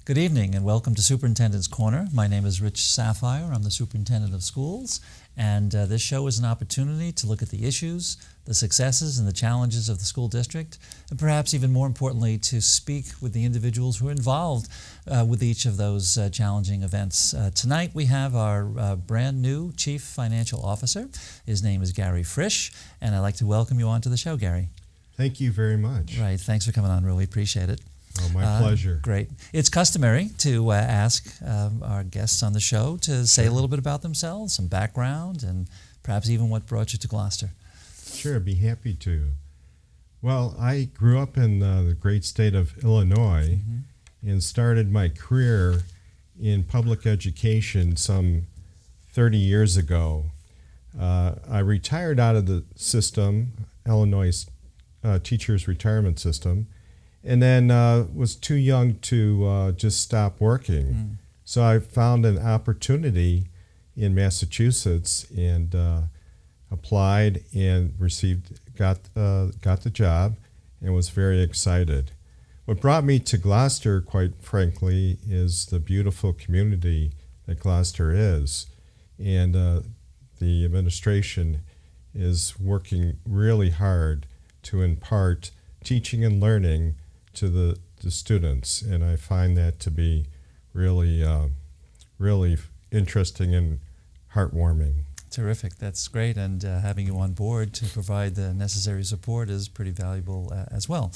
Good evening and welcome to Superintendent's Corner. My name is Rich Sapphire. I'm the Superintendent of Schools, and this show is an opportunity to look at the issues, the successes, and the challenges of the school district, and perhaps even more importantly, to speak with the individuals who are involved with each of those challenging events. Tonight we have our brand new Chief Financial Officer. His name is Gary Frisch, and I'd like to welcome you onto the show, Gary. Thank you very much. Right, thanks for coming on, really appreciate it. Oh, my pleasure. Great. It's customary to ask our guests on the show to say a little bit about themselves, some background, and perhaps even what brought you to Gloucester. Sure, I'd be happy to. Well, I grew up in the great state of Illinois and started my career in public education some 30 years ago. I retired out of the system, Illinois teachers' retirement system, and then was too young to just stop working. So I found an opportunity in Massachusetts and applied and got the job and was very excited. What brought me to Gloucester, quite frankly, is the beautiful community that Gloucester is. And the administration is working really hard to impart teaching and learning to the students, and I find that to be really, really interesting and heartwarming. Terrific, that's great, and having you on board to provide the necessary support is pretty valuable as well.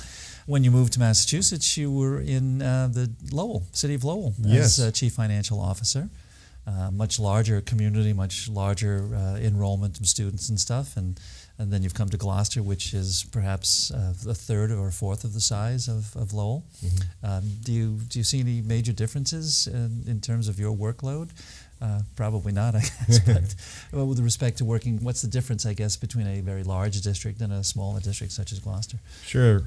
When you moved to Massachusetts, you were in the city of Lowell as Chief Financial Officer. Much larger community, much larger enrollment of students and stuff, and then you've come to Gloucester, which is perhaps a third or a fourth of the size of Lowell. Do you see any major differences in terms of your workload? Probably not, I guess, but with respect to working, what's the difference, I guess, between a very large district and a smaller district such as Gloucester? Sure.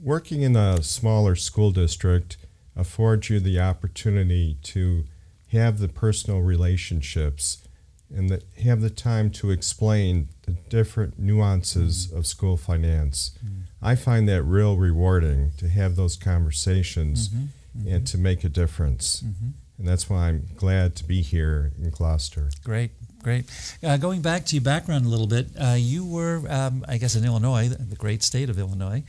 Working in a smaller school district affords you the opportunity to have the personal relationships and have the time to explain the different nuances of school finance. I find that real rewarding to have those conversations and to make a difference. And that's why I'm glad to be here in Gloucester. Great. Going back to your background a little bit, you were, I guess in Illinois, the great state of Illinois,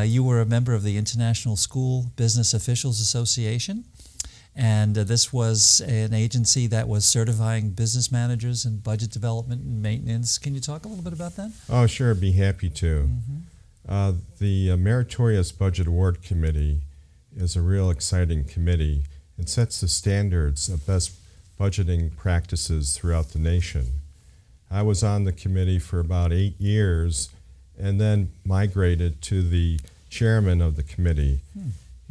you were a member of the International School Business Officials Association. And this was an agency that was certifying business managers in budget development and maintenance. Can you talk a little bit about that? Oh, sure, I'd be happy to. The Meritorious Budget Award Committee is a real exciting committee. It sets the standards of best budgeting practices throughout the nation. I was on the committee for about 8 years and then migrated to the chairman of the committee.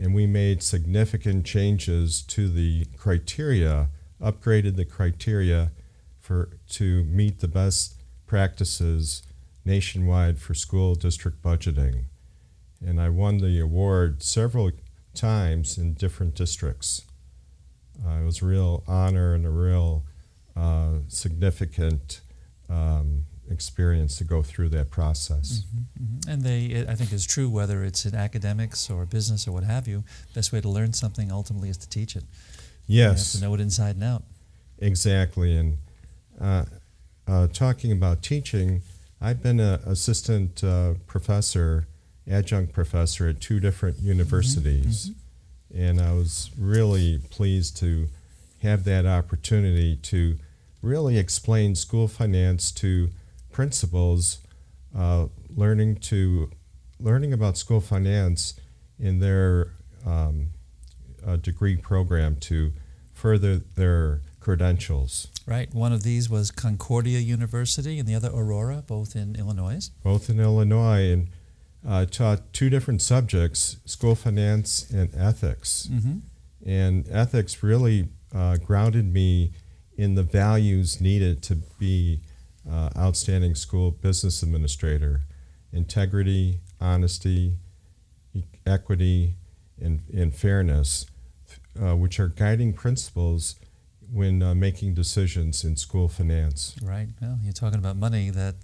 And we made significant changes to the criteria, upgraded the criteria to meet the best practices nationwide for school district budgeting. And I won the award several times in different districts. It was a real honor and a real significant experience to go through that process. And I think it's true whether it's in academics or business or what have you, best way to learn something ultimately is to teach it. Yes. You have to know it inside and out. Exactly. And talking about teaching, I've been an assistant professor, adjunct professor at 2 different universities. And I was really pleased to have that opportunity to really explain school finance to principals, learning about school finance in their degree program to further their credentials. Right. One of these was Concordia University and the other Aurora, both in Illinois. Both in Illinois, and taught 2 different subjects, school finance and ethics. And ethics really grounded me in the values needed to be outstanding school business administrator: integrity, honesty, equity, and fairness, which are guiding principles when making decisions in school finance. Right. Well, you're talking about money. That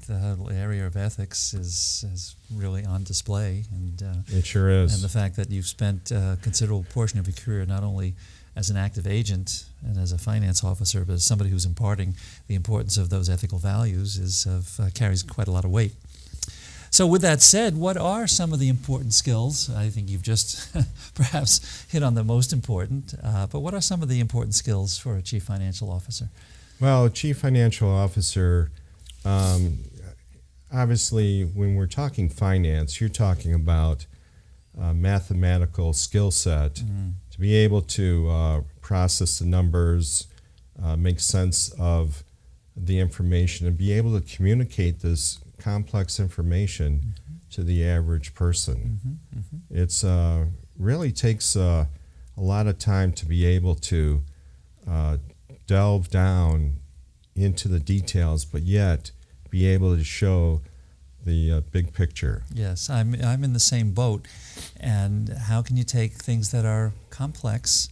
area of ethics is really on display, and It sure is. and the fact that you've spent a considerable portion of your career not only as an active agent and as a finance officer, but as somebody who's imparting the importance of those ethical values carries quite a lot of weight. So with that said, what are some of the important skills? I think you've just perhaps hit on the most important, but what are some of the important skills for a chief financial officer? Well, chief financial officer, obviously, when we're talking finance, you're talking about mathematical skill set to be able to process the numbers, make sense of the information, and be able to communicate this complex information to the average person. It's really takes a lot of time to be able to delve down into the details, but yet be able to show the big picture. Yes, I'm in the same boat. And how can you take things that are complex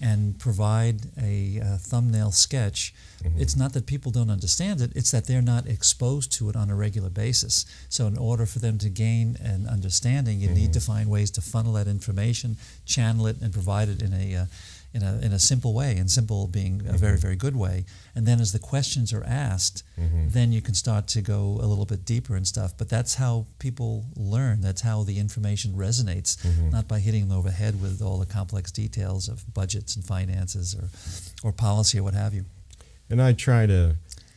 and provide a thumbnail sketch? It's not that people don't understand it, it's that they're not exposed to it on a regular basis. So in order for them to gain an understanding, you need to find ways to funnel that information, channel it, and provide it in a simple way, and simple being a very, very good way. And then as the questions are asked, then you can start to go a little bit deeper and stuff. But that's how people learn. That's how the information resonates, not by hitting them over the head with all the complex details of budgets and finances or policy or what have you. And I try to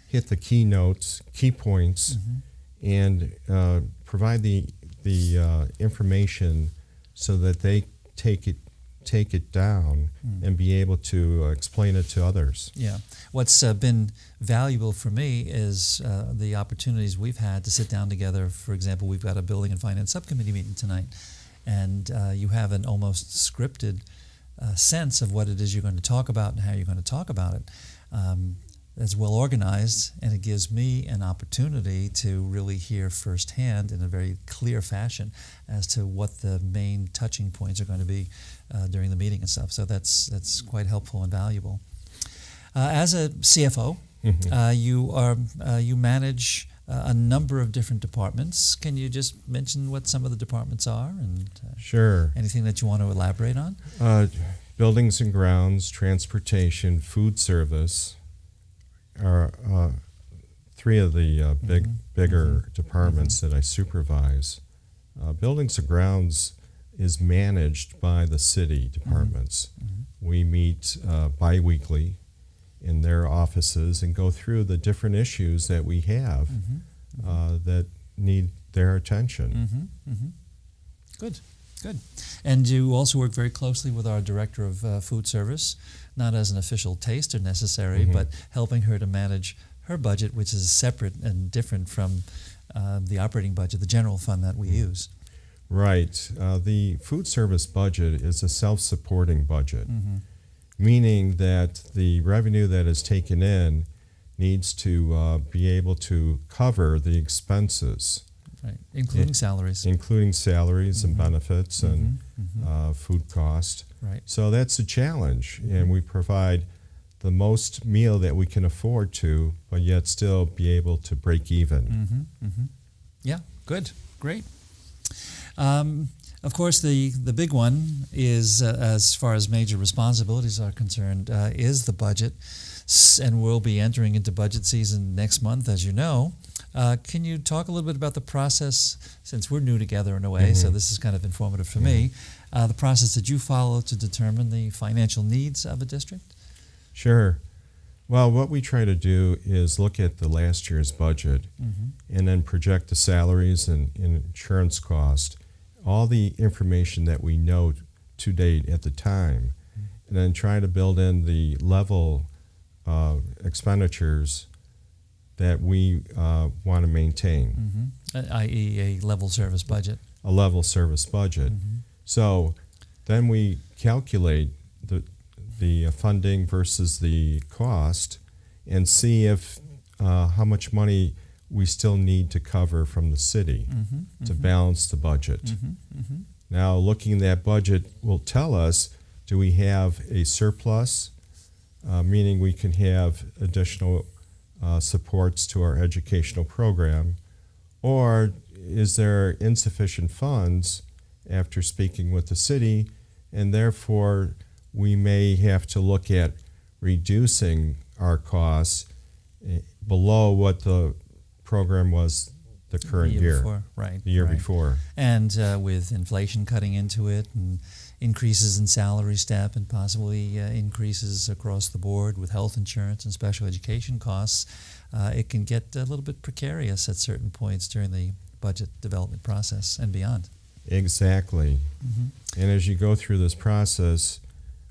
hit the key notes, key points, and provide the information so that they take it down and be able to explain it to others. Yeah. What's been valuable for me is the opportunities we've had to sit down together. For example, we've got a building and finance subcommittee meeting tonight, and you have an almost scripted sense of what it is you're going to talk about and how you're going to talk about it. It's well organized, and it gives me an opportunity to really hear firsthand in a very clear fashion as to what the main touching points are going to be during the meeting and stuff. So that's quite helpful and valuable. As a CFO, you manage a number of different departments. Can you just mention what some of the departments are, and Sure. anything that you want to elaborate on? Buildings and grounds, transportation, food service are three of the bigger departments that I supervise. Buildings and grounds is managed by the city departments. We meet bi-weekly in their offices and go through the different issues that we have that need their attention. Good. And you also work very closely with our director of food service, not as an official taster necessary, but helping her to manage her budget, which is separate and different from the operating budget, the general fund that we use. Right. The food service budget is a self-supporting budget, meaning that the revenue that is taken in needs to be able to cover the expenses. Right, including salaries. Including salaries and benefits and food cost. Right. So that's a challenge, and we provide the most meal that we can afford to, but yet still be able to break even. Yeah, good, great. Of course, the big one is, as far as major responsibilities are concerned, is the budget, and we'll be entering into budget season next month, as you know. Can you talk a little bit about the process, since we're new together in a way, so this is kind of informative for me, the process that you follow to determine the financial needs of a district? Sure. Well, what we try to do is look at the last year's budget and then project the salaries and insurance cost, all the information that we know to date at the time, and then try to build in the level expenditures that we want to maintain. I.e. a level service budget. A level service budget. So then we calculate the funding versus the cost and see if how much money we still need to cover from the city to balance the budget. Now, looking at that budget will tell us, do we have a surplus meaning we can have additional supports to our educational program, or is there insufficient funds after speaking with the city, and therefore we may have to look at reducing our costs below what the program was the current year. Before, right. The year right. before. And with inflation cutting into it and increases in salary step and possibly increases across the board with health insurance and special education costs, it can get a little bit precarious at certain points during the budget development process and beyond. Exactly. Mm-hmm. And as you go through this process,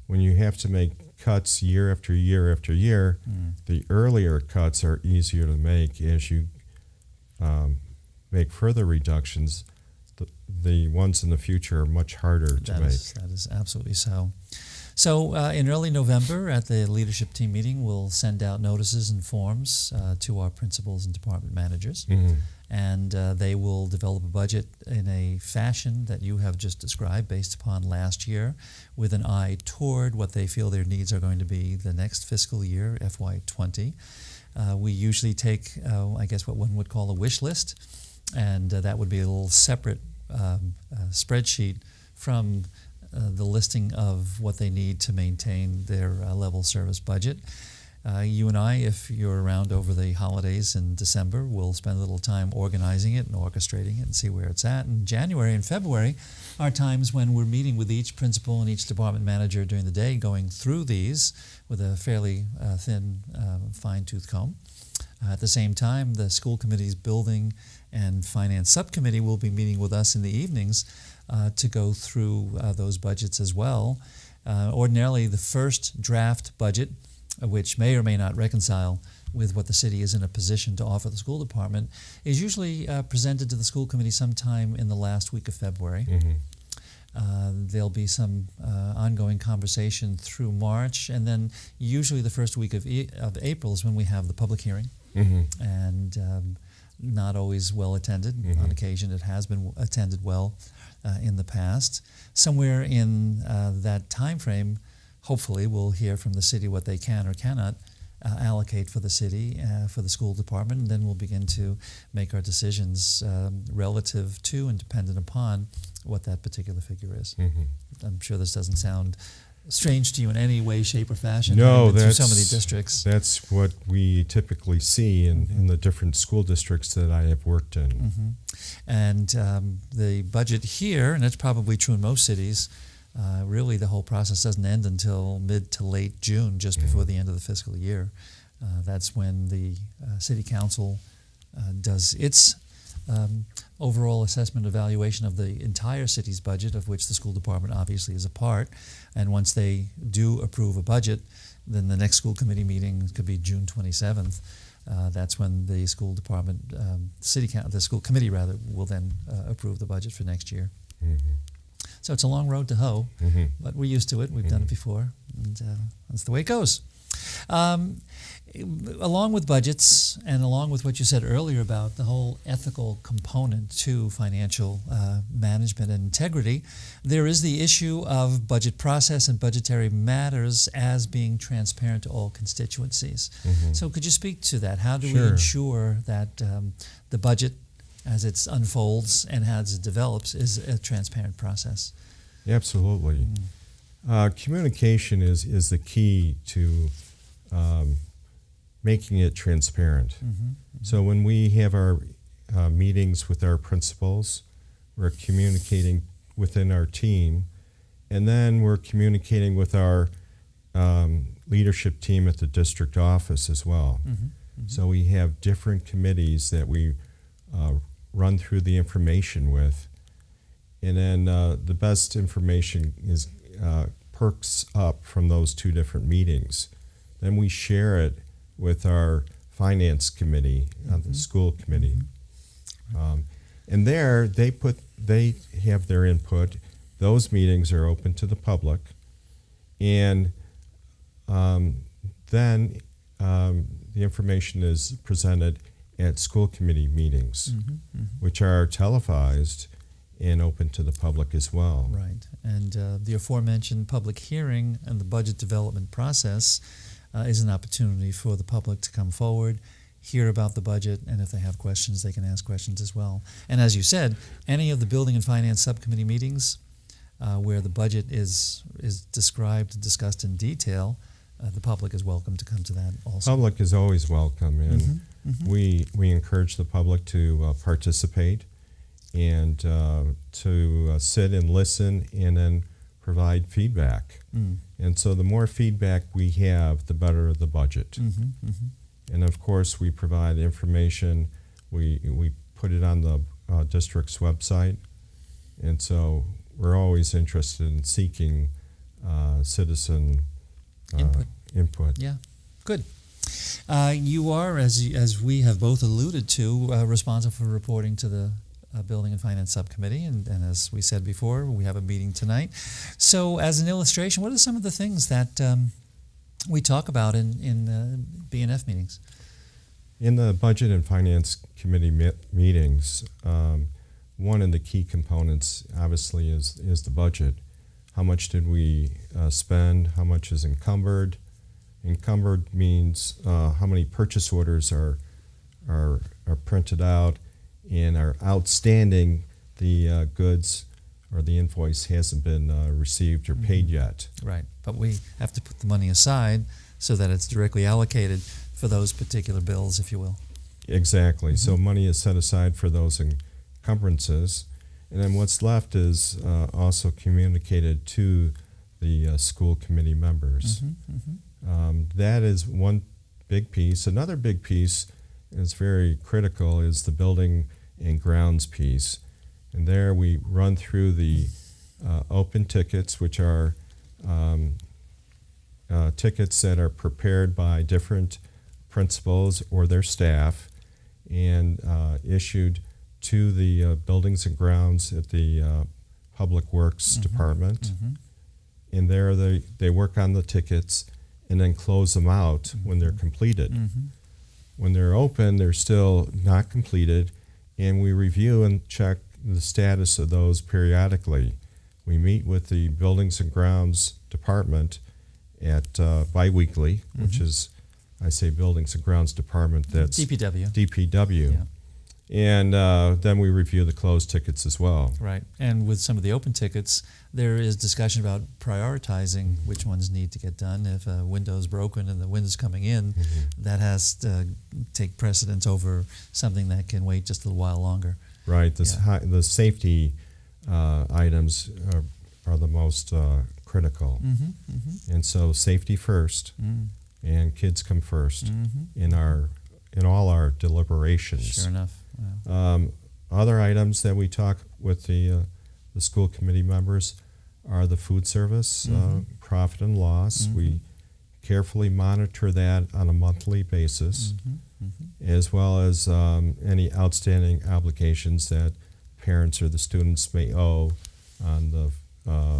when you have to make cuts year after year after year, the earlier cuts are easier to make. As you make further reductions, the ones in the future are much harder to make. That is absolutely so. So in early November at the leadership team meeting, we'll send out notices and forms to our principals and department managers. Mm-hmm. And they will develop a budget in a fashion that you have just described based upon last year, with an eye toward what they feel their needs are going to be the next fiscal year, FY20. We usually take, I guess, what one would call a wish list, and that would be a little separate spreadsheet from the listing of what they need to maintain their level service budget. You and I, if you're around over the holidays in December, will spend a little time organizing it and orchestrating it and see where it's at. And January and February are times when we're meeting with each principal and each department manager during the day, going through these with a fairly thin, fine-tooth comb. At the same time, the school committee's building and finance subcommittee will be meeting with us in the evenings to go through those budgets as well. Ordinarily, the first draft budget, which may or may not reconcile with what the city is in a position to offer the school department, is usually presented to the school committee sometime in the last week of February. Mm-hmm. There'll be some ongoing conversation through March, and then usually the first week of April is when we have the public hearing. Mm-hmm. And not always well attended. Mm-hmm. On occasion it has been attended well in the past. Somewhere in that time frame, hopefully we'll hear from the city what they can or cannot allocate for the city, for the school department, and then we'll begin to make our decisions relative to and dependent upon what that particular figure is. Mm-hmm. I'm sure this doesn't sound strange to you in any way, shape, or fashion. No, through so many districts. That's what we typically see in the different school districts that I have worked in. Mm-hmm. And the budget here, and it's probably true in most cities, really the whole process doesn't end until mid to late June, just before the end of the fiscal year. That's when the city council does its overall assessment evaluation of the entire city's budget, of which the school department obviously is a part. And once they do approve a budget, then the next school committee meeting could be June 27th. That's when the school department, the school committee rather, will then approve the budget for next year. Mm-hmm. So it's a long road to hoe, Mm-hmm. but we're used to it. We've done it before, and that's the way it goes. Along with budgets and along with what you said earlier about the whole ethical component to financial management and integrity, there is the issue of budget process and budgetary matters as being transparent to all constituencies. Mm-hmm. So could you speak to that? How do we Sure. ensure that the budget, as it unfolds and as it develops, is a transparent process? Absolutely. Communication is the key to making it transparent. Mm-hmm. So when we have our meetings with our principals, we're communicating within our team, and then we're communicating with our leadership team at the district office as well. Mm-hmm. Mm-hmm. So we have different committees that we run through the information with, and then the best information is perks up from those two different meetings. Then we share it with our finance committee, the school committee, and there they have their input. Those meetings are open to the public, and then the information is presented at school committee meetings, which are televised and open to the public as well. Right, and the aforementioned public hearing and the budget development process is an opportunity for the public to come forward, hear about the budget, and if they have questions, they can ask questions as well. And as you said, any of the Building and Finance Subcommittee meetings where the budget is described and discussed in detail, the public is welcome to come to that also. Public is always welcome, and we encourage the public to participate and to sit and listen and then provide feedback. And so the more feedback we have, the better the budget. And of course, we provide information. We put it on the district's website, and so we're always interested in seeking citizen input. Yeah, good. You are, as we have both alluded to, responsible for reporting to the Building and Finance Subcommittee, and as we said before, we have a meeting tonight. So as an illustration, what are some of the things that we talk about in B&F meetings? In the Budget and Finance Committee meetings, one of the key components obviously is the budget. How much did we spend? How much is encumbered? Encumbered means how many purchase orders are printed out and are outstanding. The goods or the invoice hasn't been received or paid yet. Right, but we have to put the money aside so that it's directly allocated for those particular bills, if you will. Exactly. So money is set aside for those encumbrances, and then what's left is also communicated to the school committee members. That is one big piece. Another big piece is very critical is the building and grounds piece. And there we run through the open tickets, which are tickets that are prepared by different principals or their staff and issued to the buildings and grounds at the Public Works Department. And there they work on the tickets and then close them out when they're completed. When they're open, they're still not completed, and we review and check the status of those periodically. We meet with the Buildings and Grounds Department at biweekly, which is, I say Buildings and Grounds Department, that's DPW. DPW. Yeah. And then we review the closed tickets as well. Right, and with some of the open tickets, there is discussion about prioritizing which ones need to get done. If a window's broken and the wind's coming in, that has to take precedence over something that can wait just a little while longer. Right, the safety items are the most critical. And so safety first, and kids come first in all our deliberations. Sure enough. Wow. Other items that we talk with the school committee members are the food service, profit and loss. We carefully monitor that on a monthly basis, as well as any outstanding obligations that parents or the students may owe on the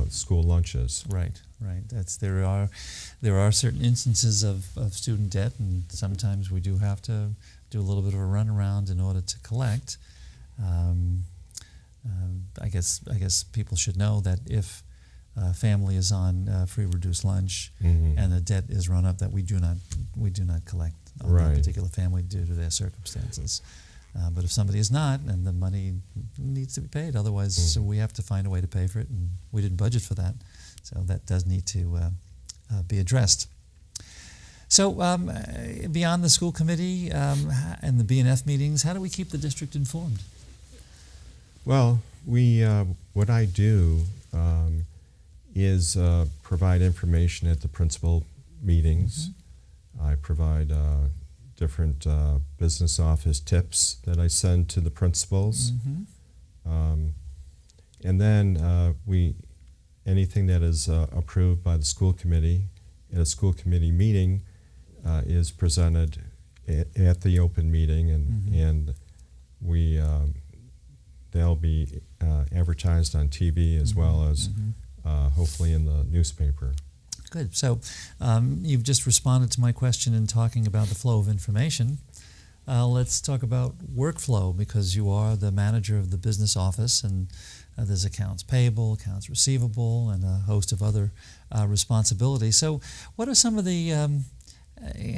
school lunches. Right. There are certain instances of student debt, and sometimes we do have to do a little bit of a runaround in order to collect. I guess people should know that if a family is on free reduced lunch and the debt is run up, that we do not collect on that particular family due to their circumstances. But if somebody is not, and the money needs to be paid, otherwise we have to find a way to pay for it, and we didn't budget for that. So that does need to be addressed. So beyond the school committee and the B&F meetings, how do we keep the district informed? Well, what I do is provide information at the principal meetings. I provide different business office tips that I send to the principals. And then anything that is approved by the school committee at a school committee meeting is presented at the open meeting, and they'll be advertised on TV as well as hopefully in the newspaper. Good. So you've just responded to my question in talking about the flow of information. Let's talk about workflow, because you are the manager of the business office, and there's accounts payable, accounts receivable, and a host of other responsibilities. So what are some of the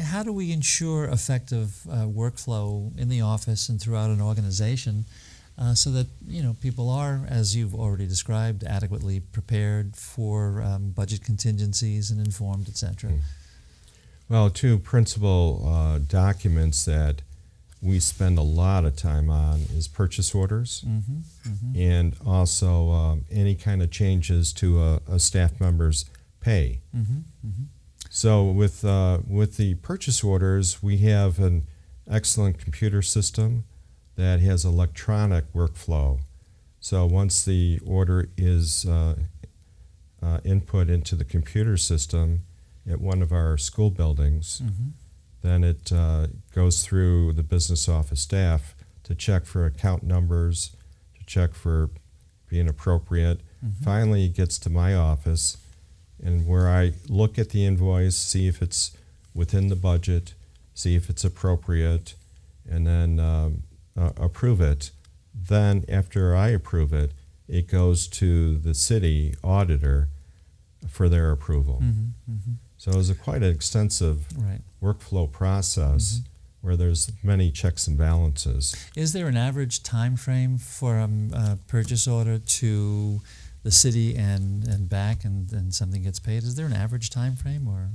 how do we ensure effective workflow in the office and throughout an organization so that people are, as you've already described, adequately prepared for budget contingencies and informed, etc.? Well, two principal documents that we spend a lot of time on is purchase orders and also any kind of changes to a staff member's pay. So with the purchase orders, we have an excellent computer system that has electronic workflow. So once the order is input into the computer system at one of our school buildings, then it goes through the business office staff to check for account numbers, to check for being appropriate. Finally, it gets to my office, and where I look at the invoice, see if it's within the budget, see if it's appropriate, and then approve it. Then after I approve it, it goes to the city auditor for their approval. So it was quite an extensive workflow process where there's many checks and balances. Is there an average time frame for a purchase order to the city and back and something gets paid? Is there an average time frame? Or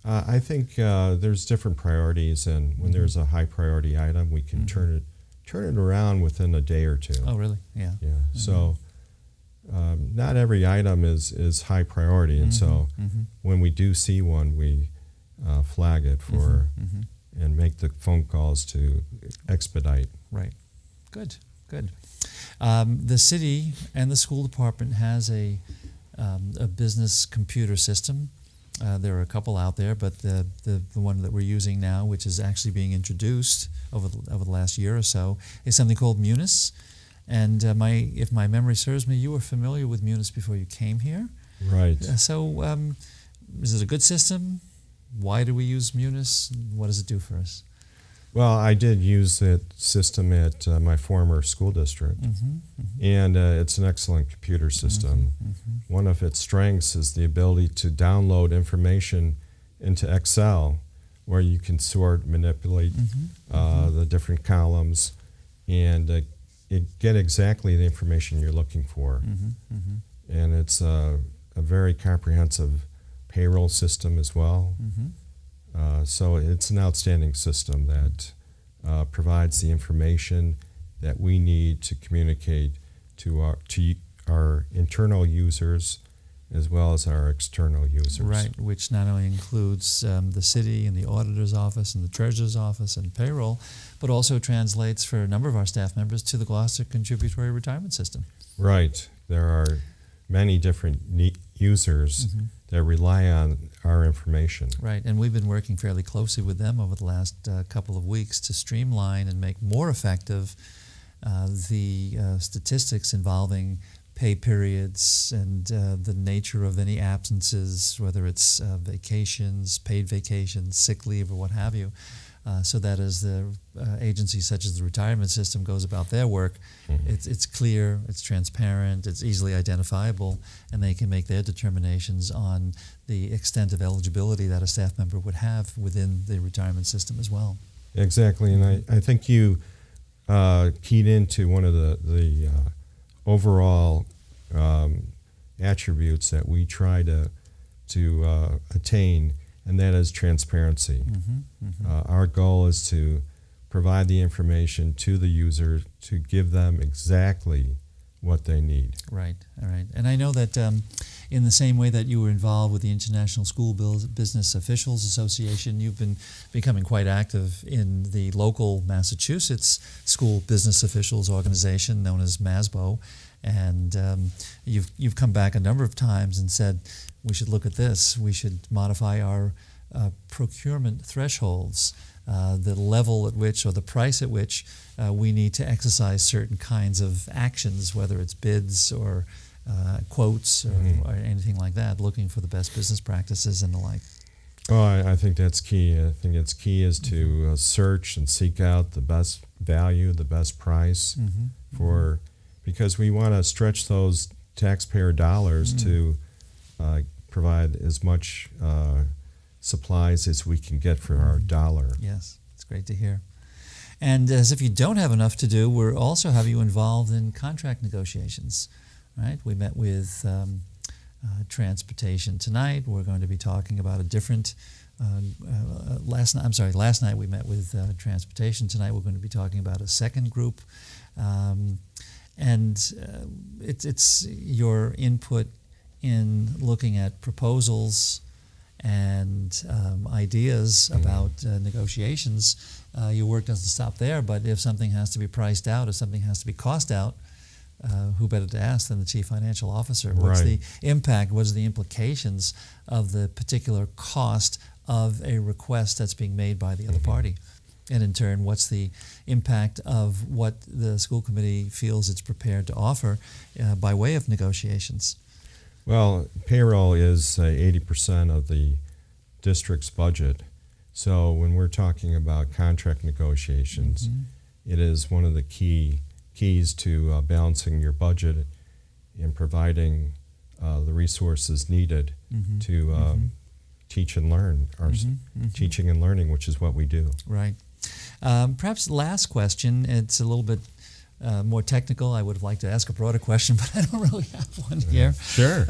I think there's different priorities, and when there's a high priority item, we can turn it around within a day or two. Oh, really? Yeah. So not every item is high priority, and so when we do see one, we flag it for and make the phone calls to expedite. Right. Good. The city and the school department has a business computer system. There are a couple out there, but the one that we're using now, which is actually being introduced over the last year or so, is something called Munis. And if my memory serves me, you were familiar with Munis before you came here. Right. So is it a good system? Why do we use Munis? What does it do for us? Well, I did use that system at my former school district, and it's an excellent computer system. One of its strengths is the ability to download information into Excel, where you can sort, manipulate the different columns, and get exactly the information you're looking for. And it's a very comprehensive payroll system as well. So it's an outstanding system that provides the information that we need to communicate to our internal users as well as our external users. Right, which not only includes the city and the auditor's office and the treasurer's office and payroll, but also translates for a number of our staff members to the Gloucester Contributory Retirement System. Right. There are many different users that rely on our information. Right, and we've been working fairly closely with them over the last couple of weeks to streamline and make more effective the statistics involving pay periods and the nature of any absences, whether it's vacations, paid vacations, sick leave, or what have you, so that as the agencies such as the retirement system goes about their work, it's clear, it's transparent, it's easily identifiable, and they can make their determinations on the extent of eligibility that a staff member would have within the retirement system as well. Exactly, and I think you keyed into one of the overall attributes that we try to attain, and that is transparency. Our goal is to provide the information to the user to give them exactly what they need. Right, all right. And I know that in the same way that you were involved with the International School Business Officials Association, you've been becoming quite active in the local Massachusetts School Business Officials Organization known as MASBO. And you've come back a number of times and said, we should look at this. We should modify our procurement thresholds, the level at which or the price at which we need to exercise certain kinds of actions, whether it's bids or quotes or anything like that, looking for the best business practices and the like. Oh, I think that's key. I think it's key is to search and seek out the best value, the best price because we want to stretch those taxpayer dollars to provide as much supplies as we can get for our dollar. Yes, it's great to hear. And as if you don't have enough to do, we're also have you involved in contract negotiations, right? We met with transportation tonight. We're going to be talking about a different. Last night we met with transportation. Tonight we're going to be talking about a second group, it's your input in looking at proposals and ideas about negotiations. Your work doesn't stop there, but if something has to be priced out, if something has to be cost out, who better to ask than the chief financial officer? What's the impact, what's the implications of the particular cost of a request that's being made by the other party? And in turn, what's the impact of what the school committee feels it's prepared to offer by way of negotiations? Well, payroll is 80% of the district's budget. So when we're talking about contract negotiations, it is one of the keys to balancing your budget and providing the resources needed to teach and learn, or teaching and learning, which is what we do. Right. Perhaps last question, it's a little bit more technical. I would have liked to ask a broader question, but I don't really have one here. Sure.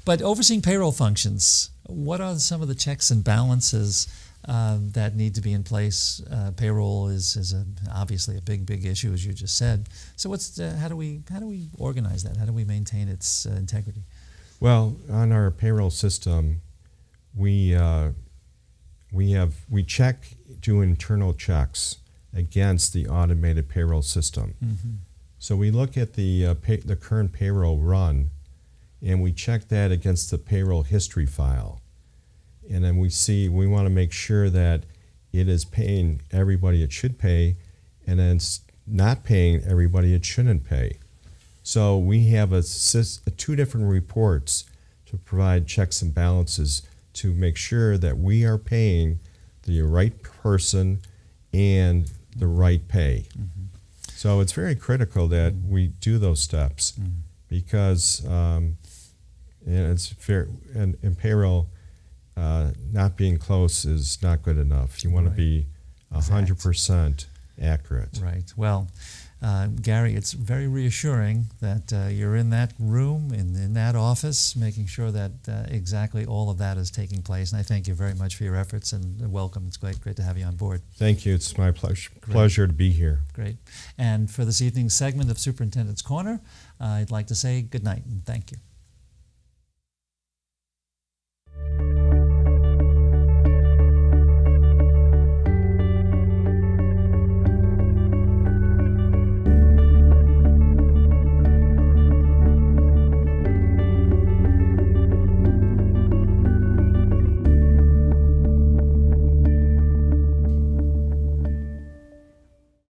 But overseeing payroll functions, what are some of the checks and balances that need to be in place? Payroll is obviously a big issue, as you just said. So how do we organize that? How do we maintain its integrity? Well, on our payroll system, we do internal checks against the automated payroll system. So we look at the current payroll run, and we check that against the payroll history file. And then we want to make sure that it is paying everybody it should pay, and then it's not paying everybody it shouldn't pay. So we have two different reports to provide checks and balances to make sure that we are paying the right person and the right pay. So it's very critical that we do those steps because it's fair, and payroll not being close is not good enough. You want to be 100% accurate. Right. Well, Gary, it's very reassuring that you're in that room, in that office, making sure that exactly all of that is taking place. And I thank you very much for your efforts, and welcome. It's great to have you on board. Thank you. It's my pleasure to be here. Great. And for this evening's segment of Superintendent's Corner, I'd like to say good night and thank you.